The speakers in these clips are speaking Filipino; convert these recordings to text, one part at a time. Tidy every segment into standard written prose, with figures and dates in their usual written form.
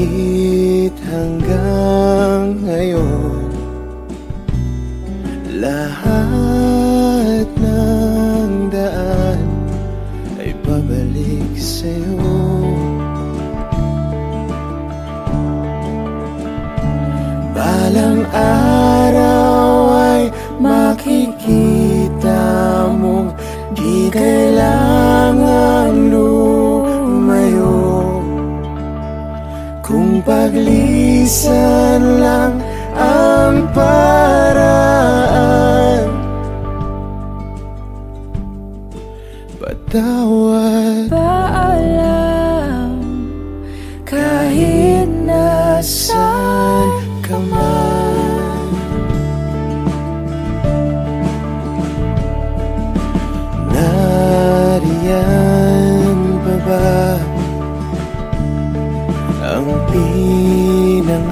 Ngunit hanggang ngayon, lahat ng daan ay pabalik sa'yo. Balang araw ay makikita mong di kailangang lumayo, kung paglisan lang ang paraan. Patawad, paalam, kahit nasaan ka man. Nariyan pa ba ang pinangarap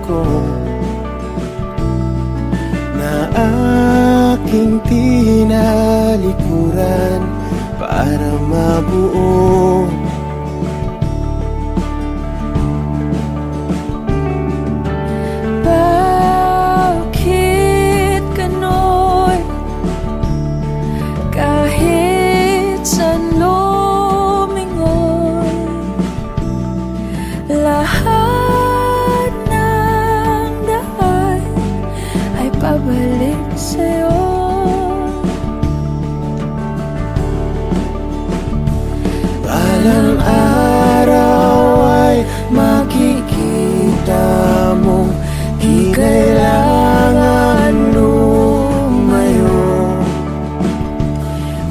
ko na aking tinalikuran para mabuo? Bakit ganon? Kahit saan lumingon, lahat ng daan ay pabalik sa'yo. Balang araw ay makikita mong di kailangan lumayo,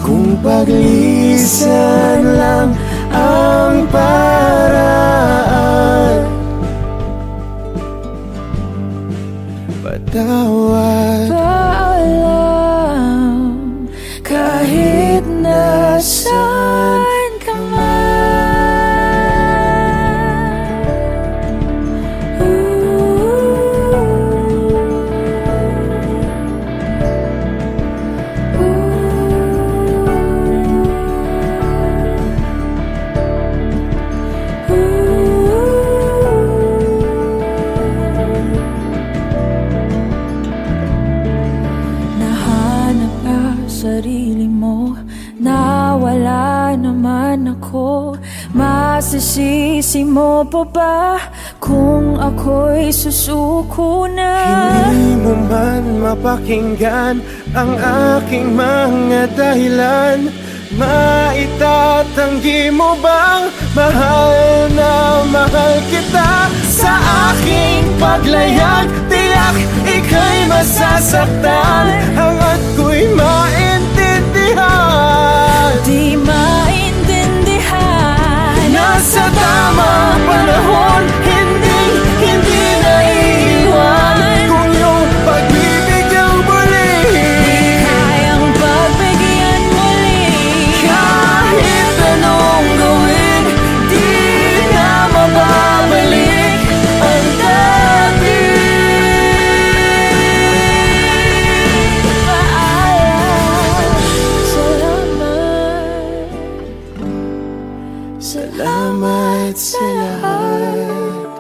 kung paglisan lang ang paraan. Patawad, paalam, kahit nasaan ka man. Sarili mo, nawala naman ako. Masisisi mo pa ba kung ako'y susuko na? hindi mo man mapakinggan ang aking mga dahilan. Maitatanggi mo bang mahal na mahal kita? Sa aking paglayag, tiyak ika'y masasaktan. Hangat ko'y maintindihan, Di maintindihan, nasa tamang panahon, hindi naiiwan. Kung iyong pagbibigyang muli, kayang pagbigyan muli. kahit anong gawin, di na mababalik ang dati. Paalam, salamat, Salamat sa lahat.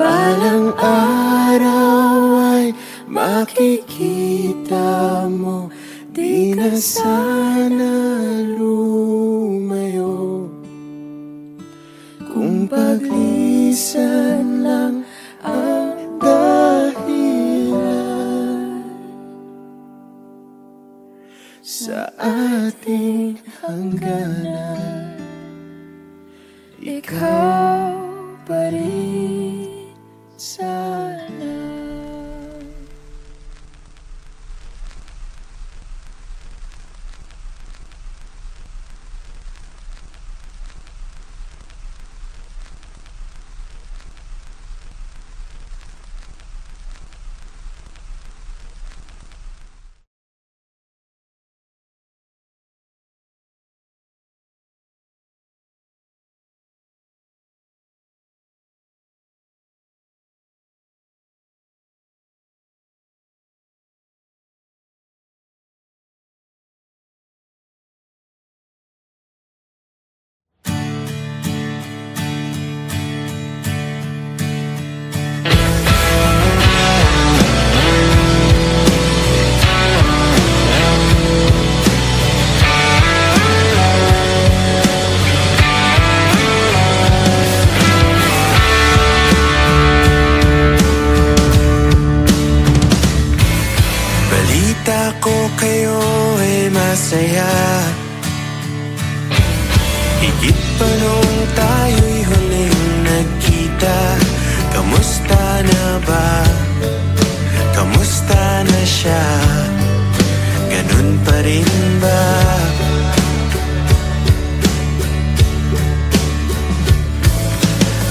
Balang araw ay makikita mo, di na sana lumayo, kung paglisan lang ang dahilan sa ating hangganan. ikaw pa rin sana. Higit pa nung tayo'y huling nagkita. Kamusta na ba? Kamusta na siya? Ganun pa rin ba?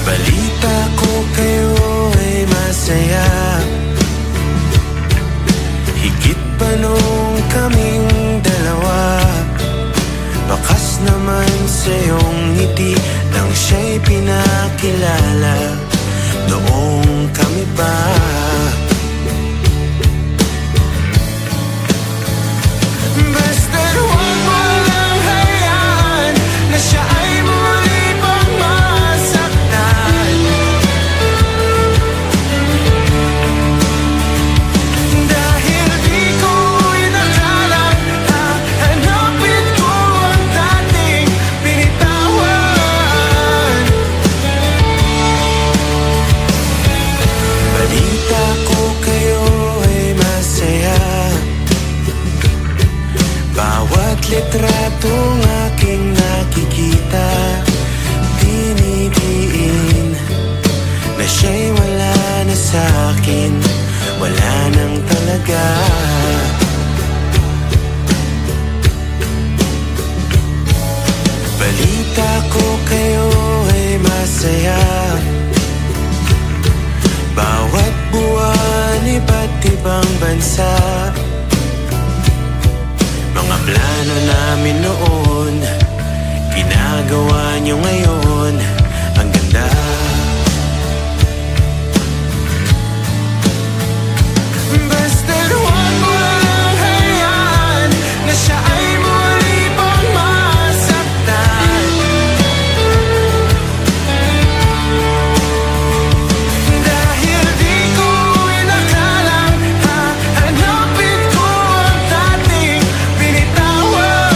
Balita ko kayo ay masaya. Higit pa nung kaming dalawa. Bakas naman sa iyong ngiti nang siya'y pinakilala. Noong kami pa basta't huwag mo lang hayaan na siya ay muli pang masaktan. Dahil di ko inakalang hahanapin ko ang dating binitawan. Balita ko kayo ay masaya. Bawat litratong aking nakikita, dinidiin na siya'y wala na sa'kin. Wala nang talaga. Balita ko kayo ay masaya. Bawat buwan iba't ibang bansa. Mga plano namin noon, ginagawa niyo ngayon. Ang ganda. Basta't huwag mo lang hayaan na siya ay muli pang masaktan. Dahil di ko inakalang hahanapin ko ang dating binitawan.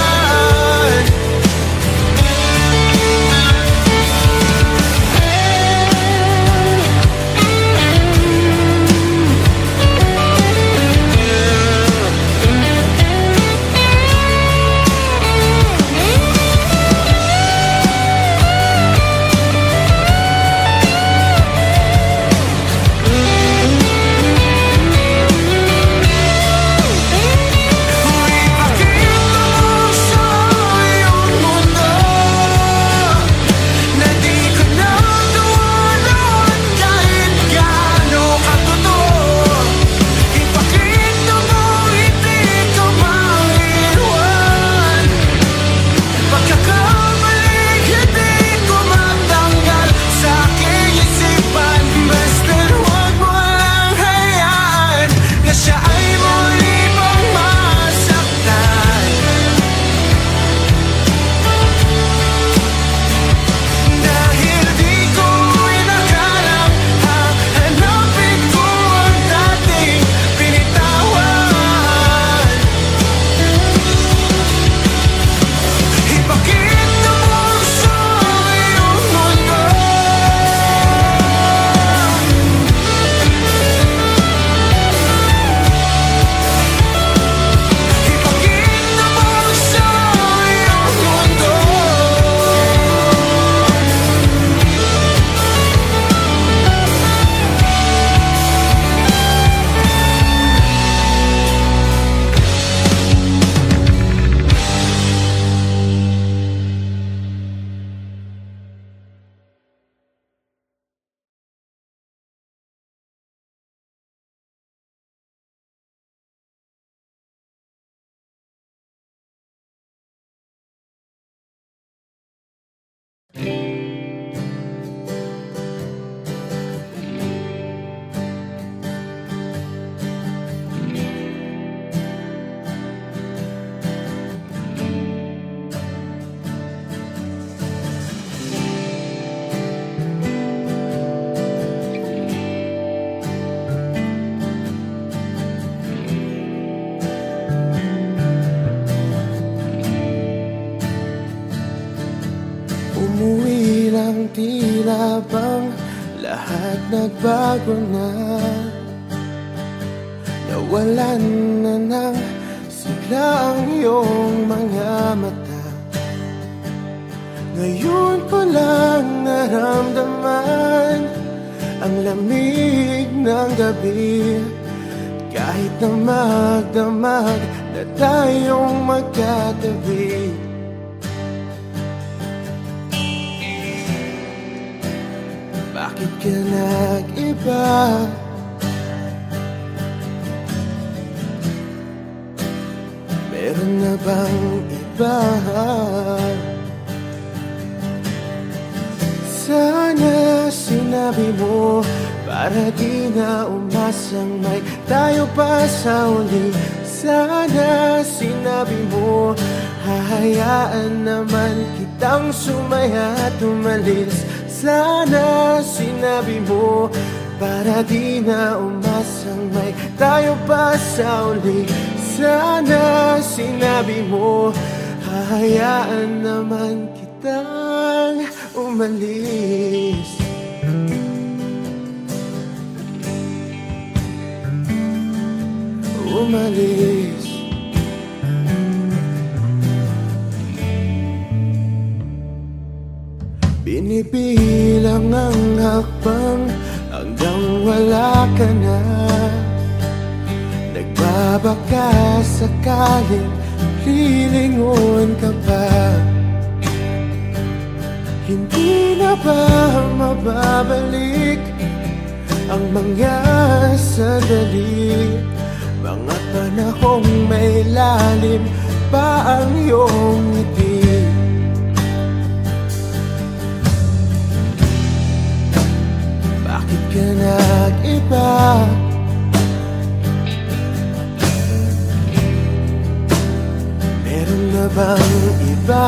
tila bang lahat nagbago na? Nawalan na ng sigla ang iyong mga mata. Ngayon ko lang naramdaman ang lamig ng gabi, kahit na magdamag na tayong magkatabi. Bakit ka nag-iba? Meron na bang iba? Sana sinabi mo, para di na umasang may tayo pa sa uli. Sana sinabi mo, hahayaan naman kitang sumaya at umalis. Sana sinabi mo, para di na umasang may tayo pa sa uli. Sana sinabi mo, hahayaan naman kitang umalis. Umalis. Binibilang ang hakbang hanggang wala ka na. Nagbabaka sakaling lilingon ka pa. Hindi na ba mababalik ang mga sandali, mga panahong may lalim pa ang iyong ngiti? Bakit ka nag-iba? Meron na bang iba?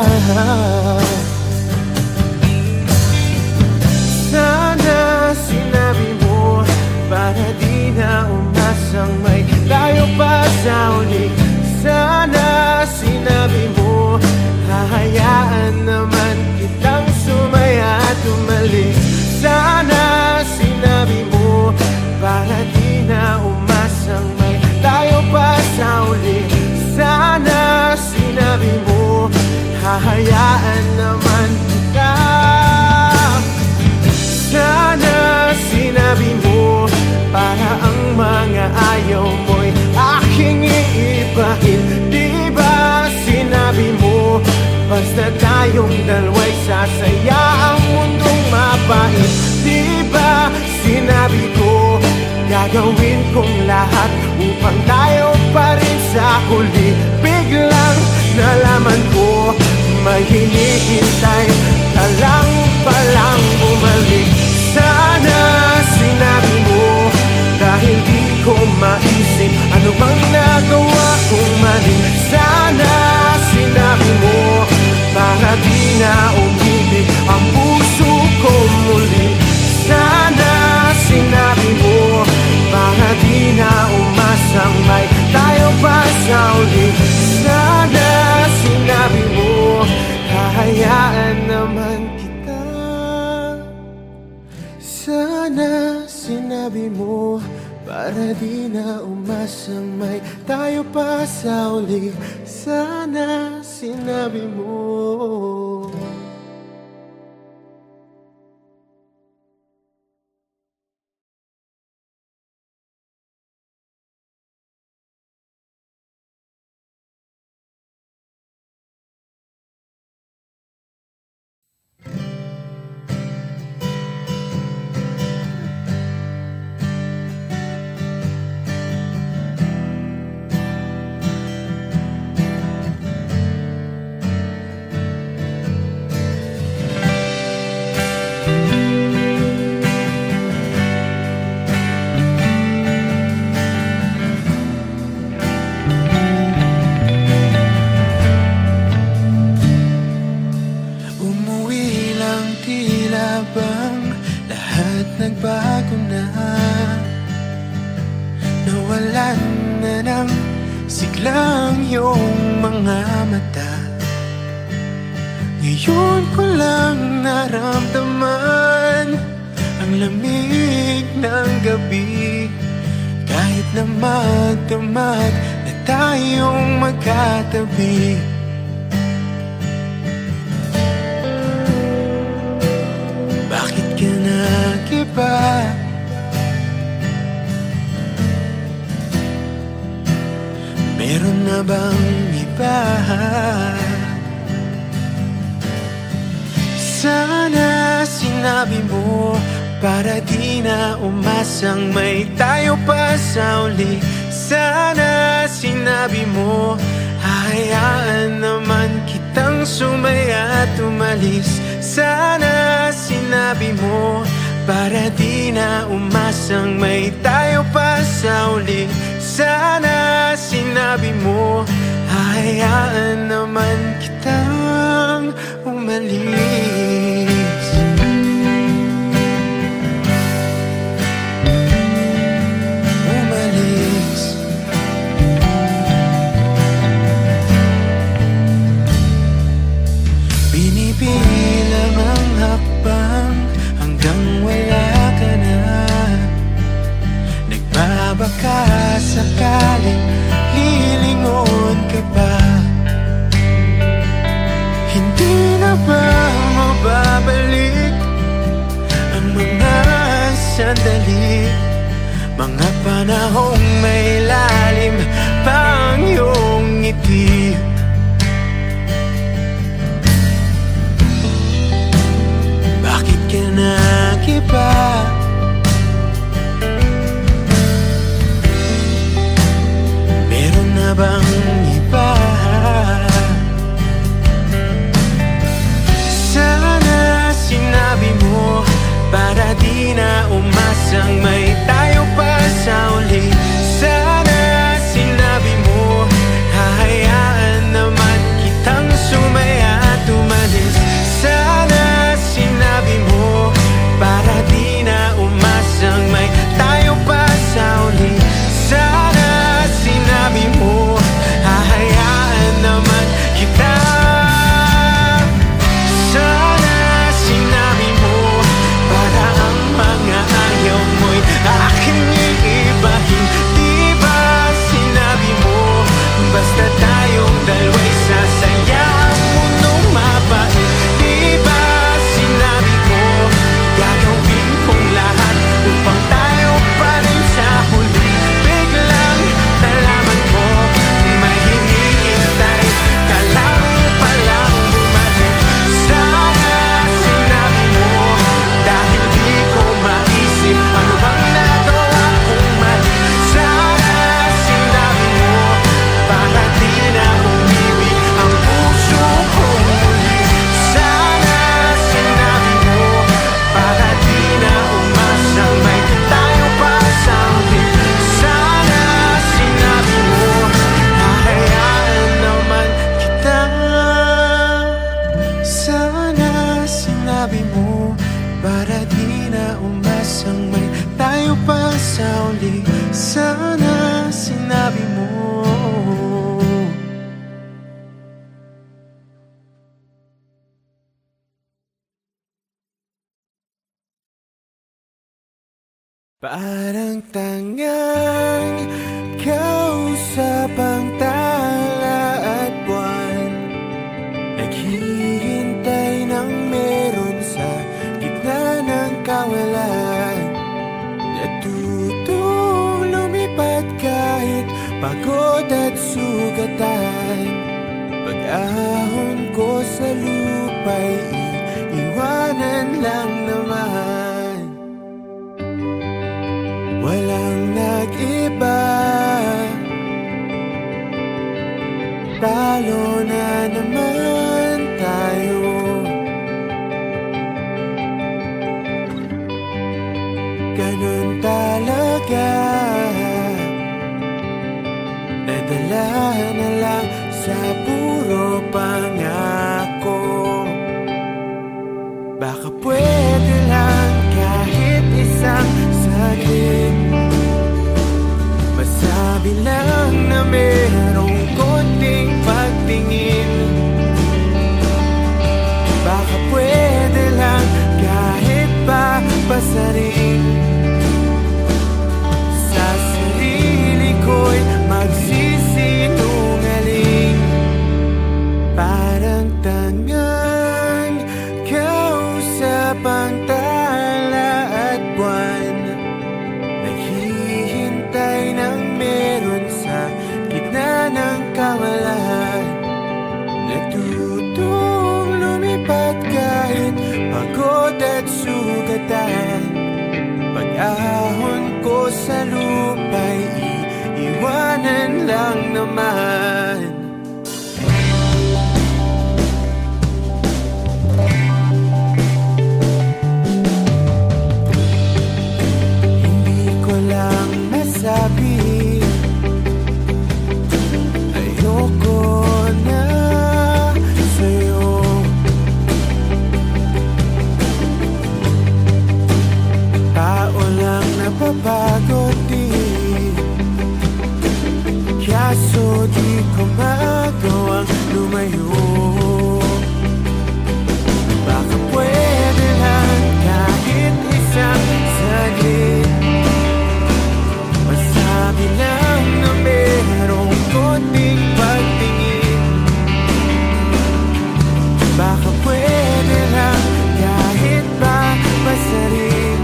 Sana sinabi mo, para di na umasang may tayo pa sa uli. Sana sinabi mo, hahayaan naman kitang sumaya at umalis. Sana sinabi mo, para di na umasang may tayo pa sa uli. Sana sinabi mo, hahayaan naman kita. Sana sinabi mo, para ang mga ayaw mo'y aking iibahin. Di ba sinabi mo, basta tayong dalawa'y sasaya ang mundong mapait? Di ba sinabi ko, gagawin kong lahat upang tayo pa rin sa huli? Biglang nalaman ko, may hinihintay ka lang palang bumalik. Sana sinabi mo, dahil di ko maisip ano bang nagawa kong mali. Sana sinabi mo, para di na umibig ang puso ko muli. Sana sinabi mo, para di na umasang may tayo pa sa uli. Sana sinabi mo, hahayaan naman kita. Sana sinabi mo, para di na umasang may tayo pa sa uli. Sana sinabi mo. Nagbago na, nawalan na ng siglang iyong mga mata. Ngayon ko lang naramdaman ang lamig ng gabi, kahit na magdamag na tayong magkatabi. bang iba? Sana sinabi mo para di na umasang may tayo pa sa uli. Sana sinabi mo hahayaan naman kitang sumaya at umalis. Sana sinabi mo para di na umasang may tayo pa sa uli. Sana sinabi mo hahayaan naman kitang umalis. Binibilang ang hakbang hanggang wala ka na. Nagbabaka sakaling lilingon ka pa. Hindi na ba mababalik ang mga sandali, mga panahong may lalim pang iyong ngiti? Bakit ka nag-iba? Meron na bang iba? Sana sinabi mo para di na umasang may tayo pa sa uli. Sana sinabi mo hahayaan naman kitang sumaya at umalis. Sana sinabi mo para di na umasang may tayo pa sa uli. Sana sinabi mo hahayaan naman kita. Sana sinabi mo para ang mga ayaw mo'y aking iibahin. Di ba sinabi mo basta tayong dalawa'y sasaya ang mundong mabait? Di ba sinabi ko gagawin kong lahat upang tayo pa rin sa huli? Biglang nalaman ko may hinihintay ka lang palang bumalik. Sana sinabi mo dahil di ko maisip ano bang nagawa kong mali. Sana sinabi mo para di na umibig ang puso kong muli. Sana sinabi mo para di na umasang may tayo pa sa uli. Sana sinabi mo hahayaan naman kita. Sana sinabi mo para di na umasang may tayo pa sa uli. Sana sinabi mo. Parang tangang kausap ang tala at buwan, naghihintay ng meron sa gitna ng kawalan. Natutong lumipad kahit pagod at sugatan. Pag-ahon ko sa lupa'y iiwanan lang naman. Walang nag-iba, talo na naman tayo. Ganun talaga, nadala na lang sa puro pangako. Baka pwede lang kahit isang saglit, masabi lang na merong konting pagtingin. Baka pwede lang kahit pa basarin. Sa sarili ko'y magsisinungaling. Parang tangang kausap ang tala at buwan, naghihintay ng meron sa gitna pagod at sugatan. Pag-ahon ko sa lupa'y iiwanan lang naman. Hindi ko lang nasabi, ayoko na sa'yo. Tao lang napapagod din, kaso di ko magawang lumayo. Baka pwede lang kahit isang saglit, masabi lang na merong konting pagtingin. Baka pwede lang kahit ba masarin,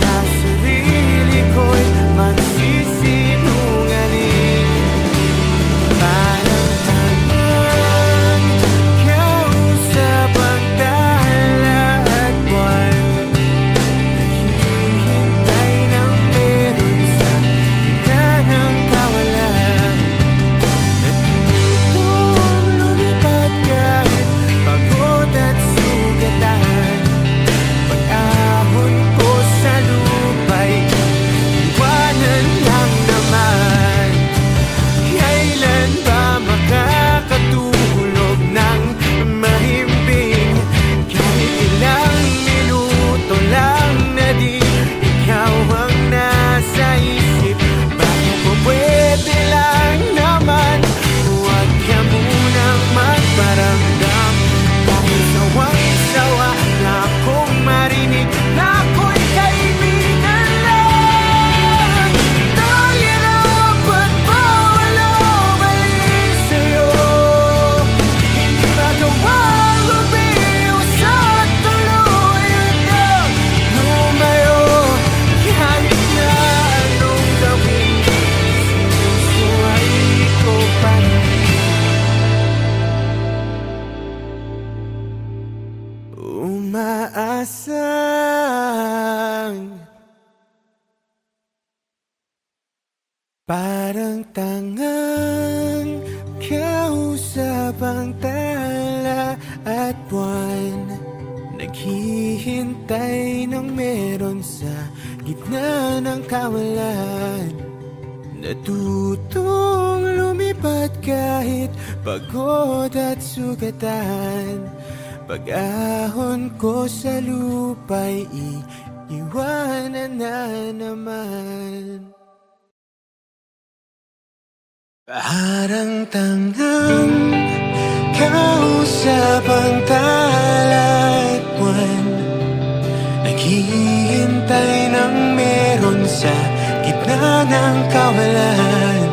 sa sarili ko'y magsisinungaling. Parang tanang kausap ang tala at buwan, naghihintay ng meron sa gitna ng kawalan. Natutong lumipad kahit pagod at sugatan. Pag-ahon ko sa lupa'y iwanan lang naman. Kailan ba makakatulog ng mahimbing? Kahit ilang minuto lang na di ikaw ang nasa isip. Baka po pwede lang naman, huwag ka munang magparamdam. Dahil sawang-sawa na akong marinig na ako'y kaibigan lang. Nahihirapan pa walang mali sa'yo, hindi magawang umiwas at tuluyan na lumayo. Kahit na anong gawin, sinusuway ko pa rin. Umaasang parang tangang kausap ang tala at buwan, naghihintay ng meron sa gitna ng kawalan. Natutong lumipad kahit pagod at sugatan. Pag-ahon ko sa lupa'y iiwanan na naman. Parang tangang kausap ang tala at buwan, naghihintay ng meron sa gitna ng kawalan.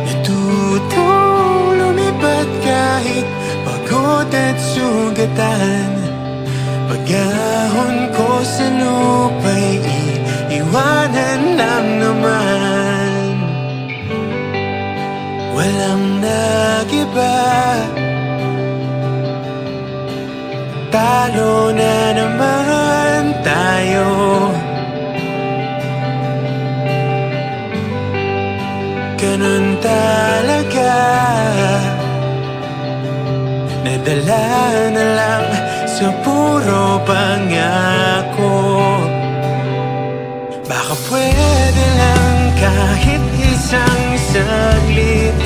Natutong lumipad kahit pagod at sugatan. Pag-ahon ko sa lupa'y iiwanan lang naman. Walang nag-iba, talo na naman tayo. Ganun talaga, nadala na lang sa puro pangako. Baka pwede lang kahit isang saglit,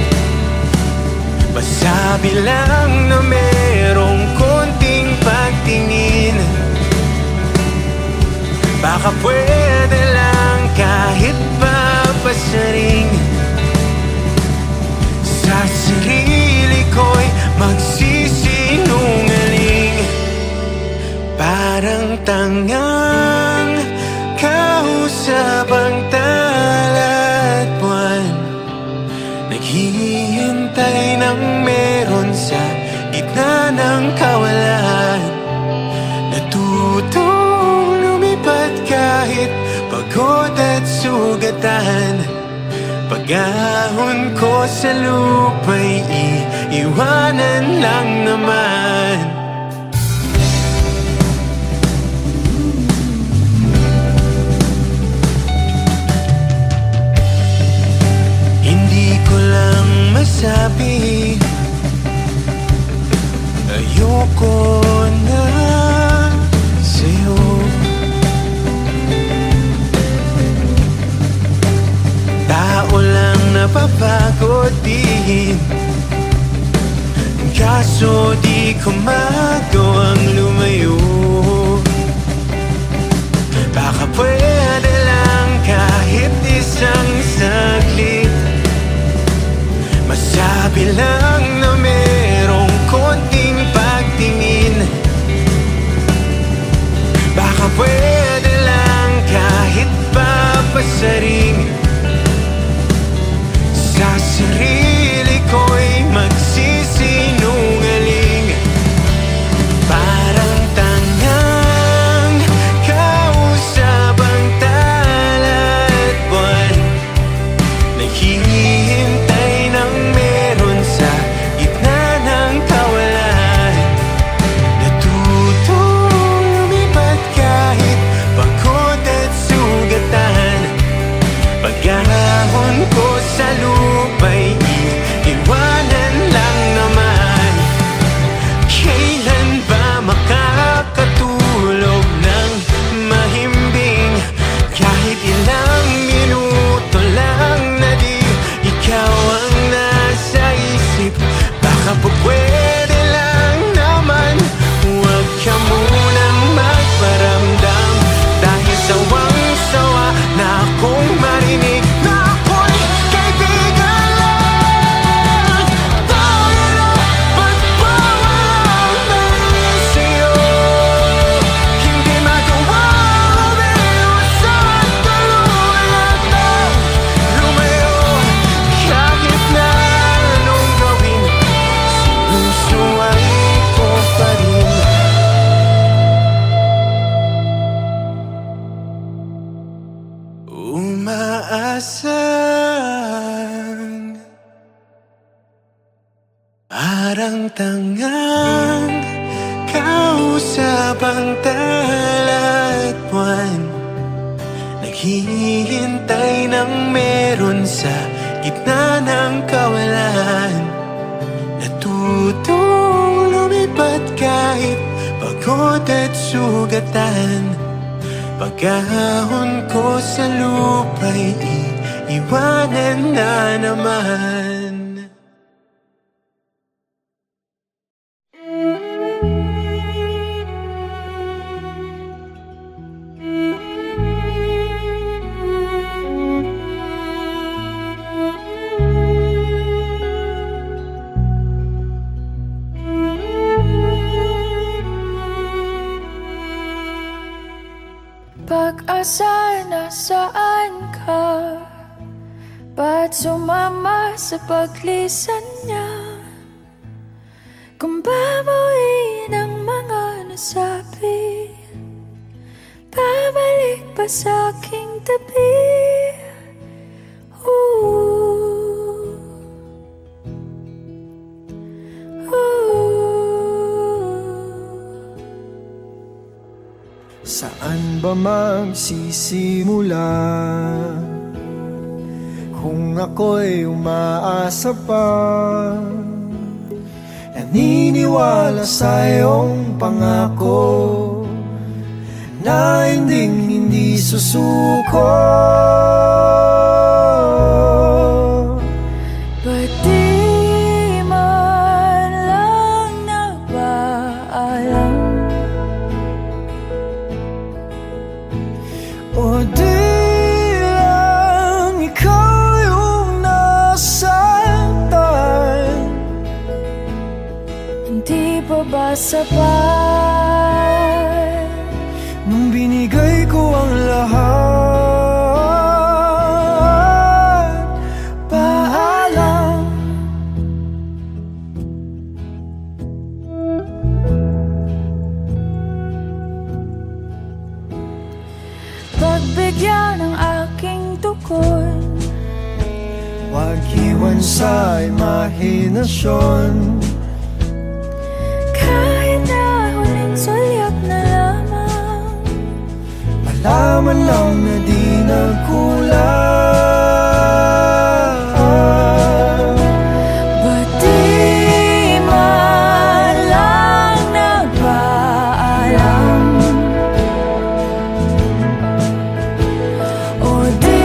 masabi lang na merong konting pagtingin. Baka pwede lang kahit papasaring, sa sarili ko'y magsisinungaling. Parang tangang kausap ang tala at buwan, naghihintay ng meron sa gitna ng kawalan. Natutong lumipad kahit pagod at sugatan. Pag-ahon ko sa lupa'y iiwanan lang naman. ko magawang lumayo. Baka pwede lang kahit isang saglit, masabi lang na merong konting pagtingin. Baka pwede lang kahit papasaring, sa sarili ko'y magsisinungaling. Parang tangang kausap ang tala at buwan, naghihintay ng meron sa gitna ng kawalan. Natutong lumipat kahit pagod at sugatan. Pag-ahon ko sa lupa'y iiwanan lang naman. Kailan ba makakatulog ng mahimbing? Kahit ilang minuto lang na di ikaw ang nasa isip. Baka po pwede lang naman, huwag ka munang magparamdam. Dahil sawang-sawa na akong marinig na ako'y kaibigan lang. Dahil dapat bawal na sa'yo, hindi magawa umiwas at tuluyang lumayo. Kahit na anong gawin, sinusuway ko pa rin. Umaasang parang tangang kausap ang tala at buwan, naghihintay ng meron sa gitna ng kawalan. Natutong lumipat kahit pagod at sugatan. Pag-ahon ko sa lupa'y iiwanan na naman. Pag-asa, nasaan ka? Ba't sumama sa paglisan niya? Kung babawiin ang mga nasabi, babalik pa sa aking tabi. Saan ba magsisimula kung ako'y umaasa pa? Naniniwala sa iyong pangako na hindi susuko. Ba't di man lang nagpaalam? O di lang ikaw yung nasaktan? Hindi pa ba sapat nung binigay ko ang lahat? Paalam. pagbigyan ng aking tukod? Huwag iwan sa imahinasyon. Kahit na huling sulyap na lamang, Malaman lang na di nagkulang. ba't di man lang nagpaalam? O di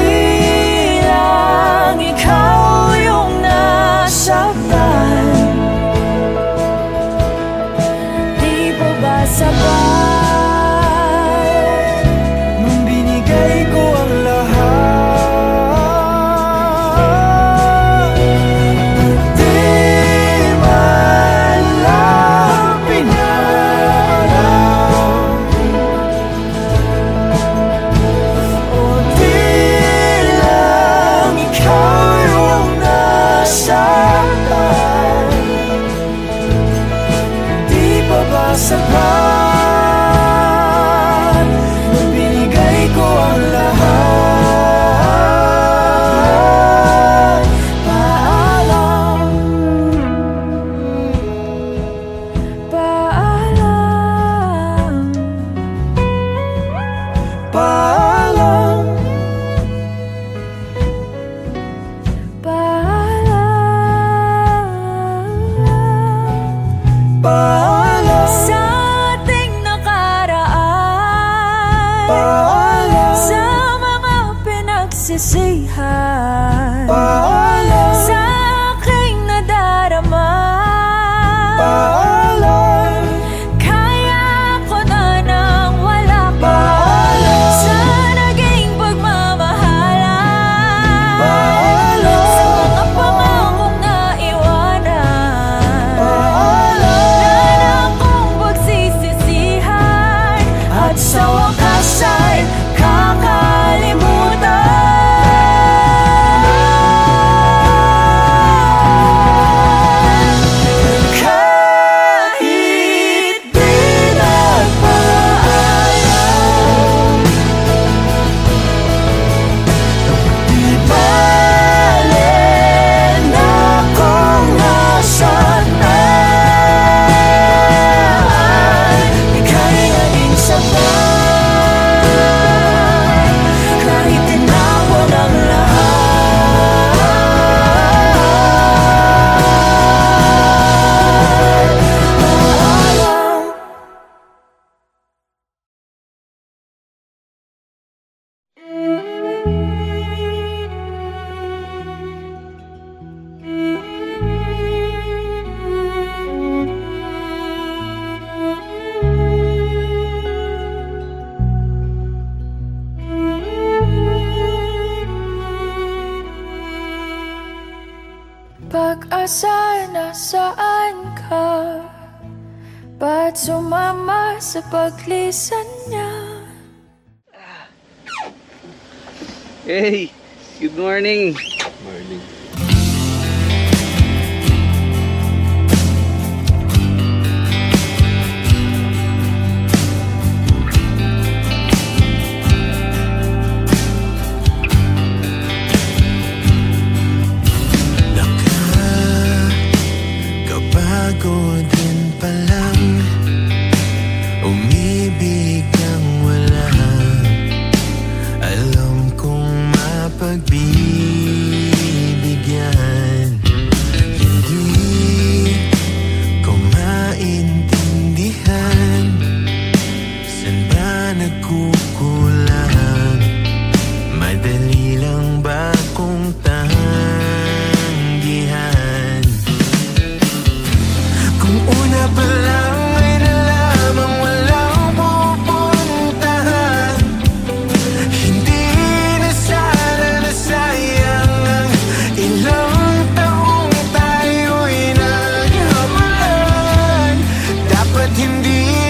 lang ikaw yung nasaktan? sabay nung binigay ko ang lahat. Di man lang pinalam, o di lang ikaw yung nasaktan. Di pa ba sapat nung binigay ko ang lahat? Paalam, paalam, paalam, paalam paalam, sa ating nakaraan, paalam, sa mga pinagsisihan, paalam, sa aking nadarama. paalam, Kaya ko na nang wala ka paalam, sa naging pagmamahalan, paalam, sa mga pangakong naiwanan, paalam, na akong pagsisisihan, at sa wakas ay kakalimutan. kahit di nagpaalam, di bale na kung nasaktan. Ika'y naging sapat kahit tinapon ang lahat. Paalam, Pag-asa, nasaan ka? Ba't sumama sa paglisan niya? Hey, good morning. Nakakabago din palang umibig ng wala. Alam kong mapagbibigyan, hindi ko maintindihan saan ba nagkukulang. Madali lang ba kung tanggihan? Kung una pa lang ay nalamang walang pupuntahan, hindi na sana nasayang ang ilang taong tayo'y naghabulan. Dapat hindi